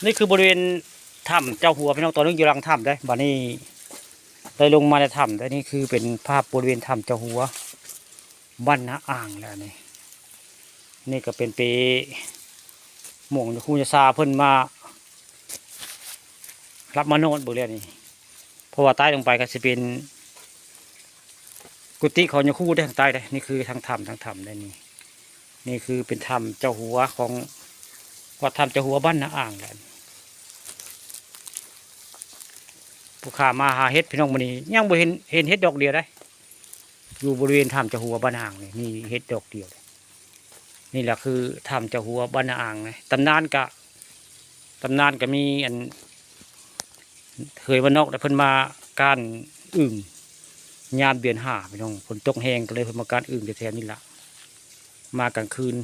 นี่คือบริเวณถ้ำเจ้าหัวพี่น้องตัวนึงอยู่หลังถ้ำได้บัดนี้ได้ลงมาในถ้ำได้นี่คือเป็นภาพบริเวณถ้ำเจ้าหัวบ้านนาอ่างแล้วนี่ก็เป็นปีหม่งครูจะซาเพิ่นมารับมานอนบริเวณนี้เพราะว่าใต้ลงไปก็จะเป็นกุฏิของยาคู่ได้ทางใต้ได้นี่คือทางถ้ำได้นี่คือเป็นถ้ำเจ้าหัวของวัดถ้ำเจ้าหัวบ้านนาอ่างแล้วผู้ข้ามาหาเห็ดพี่น้องมันนี้ยังบ่เห็นเห็ดดอกเดียวได้อยู่บริเวณถ้ำเจ้าหัวบ้านอ่างนี่เห็ดดอกเดียวนี่แหละคือถ้ำเจ้าหัวบ้านอ่างนะตำนานก็มีอันเคยวันนอกแต่เพิ่นมาการอึ่งยามเดือนห้าพี่น้องฝนตกแห้งก็เลยเพิ่นมาการอึ่งแถวๆนี่ละมากลางคืน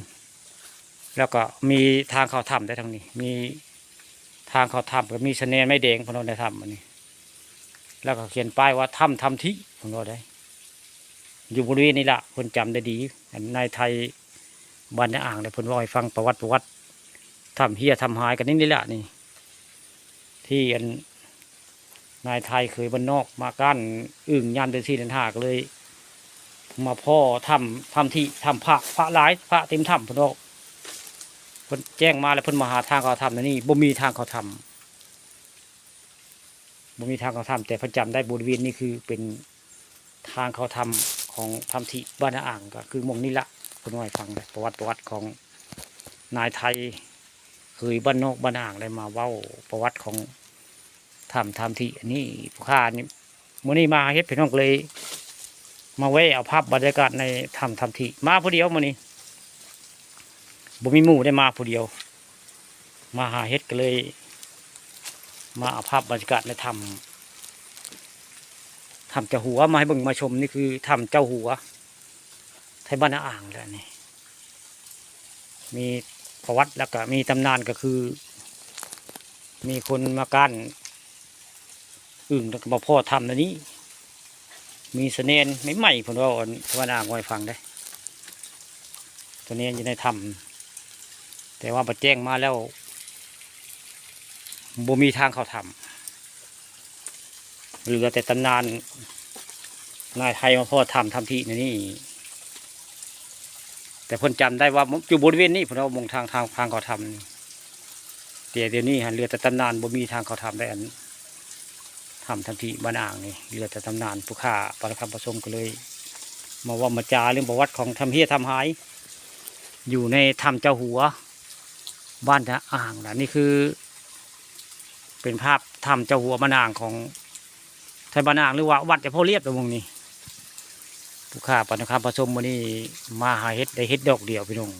แล้วก็มีทางเข้าถ้ำได้ทางนี้มีทางเข้าถ้ำก็มีสะแนนไม้แดงพนในถ้ำอันนี้แล้วก็เขียนป้ายว่าถ้ำที่ผมก็ได้อยู่บริเวณนี้ละคนจำได้ดีในไทยบ้านนาอ่างเลยเพิ่นว่าให้ฟังประวัติถ้ำเฮียถ้ำหายกันนี่แหละนี่ที่อันนายไทยเคยบ้านนอกมากั้นอึ่งยามเดือนสี่เดือนห้าก็เลยมาพ่อถ้ำที่ถ้ำพระหลายพระเต็มถ้ำเพิ่นบอกเพิ่นแจ้งมาแล้วเพิ่นมาหาทางเข้าถ้ำนี่บ่มีทางเข้าถ้ำแต่เพิ่นจำได้บริเวณนี้คือเป็นทางเข้าถ้ำของถ้ำที่บ้านนาอ่างก็คือมงนี่ละเพิ่นว่าให้ฟังประวัติของนายไทยเคยบ้านนอกบ้านนาอ่างได้มาเว้าประวัติของถ้ำที่อันนี้ผู้ค้านี่มื้อนี้มาเฮ็ดพี่น้องเลยมาแวะเอาภาพบรรยากาศในถ้ำที่มาผู้เดียวมื้อนี้บ่มีหมู่ได้มาผู้เดียวมาหาเฮ็ดก็เลยมาเอาภาพบรรยากาศในถ้ำเจ้าหัวมาให้เบิ่งมาชมนี่คือถ้ำเจ้าหัวไทยบ้านนาอ่างแล้วนี่มีประวัติแล้วก็มีตำนานก็คือมีคนมากั้นอึ่งแล้วก็มาพ่อทำอันนี้มีเสน่ห์ใหม่ๆผมว่าบ้านนาอ่างไว้ฟังได้ตัวนี้อยู่ในถ้ำแต่ว่ามาแจ้งมาแล้วบ่มีทางเข้าถ้ำเหลือแต่ตำนานนายไทยมาพ่อทำที่นี่แต่เพิ่นจำได้ว่าอยู่บริเวณนี้ผมเอามองทางเขาทำเดี๋ยวนี้เหลือแต่ตำนานบ่มีทางเขาทำได้อันทำที่บ้านอ่างนี่เหลือแต่ตำนานผู้ข้าปรคำผสมก็เลยมาว่ามาจาเรื่องประวัติของทำเฮียทำหายอยู่ในถ้ำเจ้าหัวบ้านนาอ่างนะนี่คือเป็นภาพถ้ำเจ้าหัวบ้านอ่างของไทยบ้านอ่างหรือว่าวัดเจ้าพ่อเรียบตรงนี้ผู้ข้าปรคำผสมวันนี้มาหาเห็ดได้เห็ดดอกเดียวพี่น้อง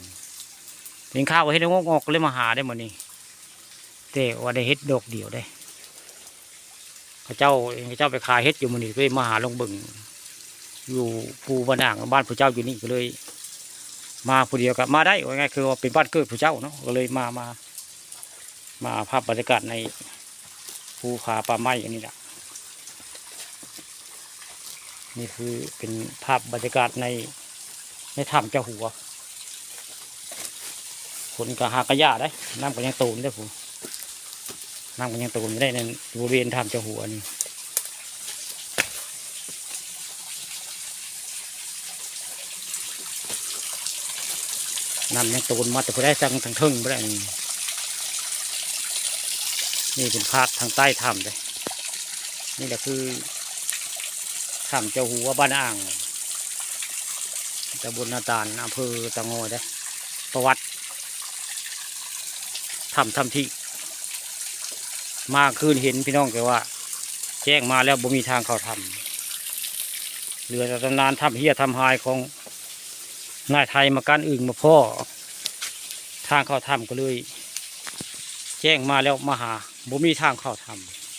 เห็นข้าวว่าเห็ดงอกเลยมาหาได้หมดนี่แต่ว่าได้เห็ดดอกเดียวได้พระเจ้าไปขายเห็ดอยู่มันนี่ก็เลยมาหาลงบึงอยู่ภูบ้านอ่างบ้านพระเจ้าอยู่นี่ก็เลยมาผู้เดียวกับมาได้ว่าไงคือว่าเป็นบ้านเกิดพระเจ้าเนาะก็เลยมาภาพบรรยากาศในภูผาป่าไม้อันนี้แหละนี่คือเป็นภาพบรรยากาศในถ้ำเจ้าหัวคนก็หากระยาได้น้ำก็ยังตูนได้ผมน้ำก็ยังตูนไม่ได้ในบริเวณถ้ำเจ้าหัวนี่น้ำยังตูนมาแต่พอได้สั่งทางทึ่งไม่ได้นี่เป็นภาพทางใต้ถ้ำเลยนี่แหละคือถ้ำเจ้าหัวบ้านอ่างตำบลนาตาลอำเภอตะงอยได้ประวัติถ้ำที่มาคืนเห็นพี่น้องแกว่าแจ้งมาแล้วบ่มีทางเข้าถ้ำเหลือแต่ตำนานถ้ำเฮียถ้ำหายของนายไทยมาการอึ่งมาพ่อทางเข้าถ้ำก็เลยแจ้งมาแล้วมาหาบ่มีทางเข้าถ้ำ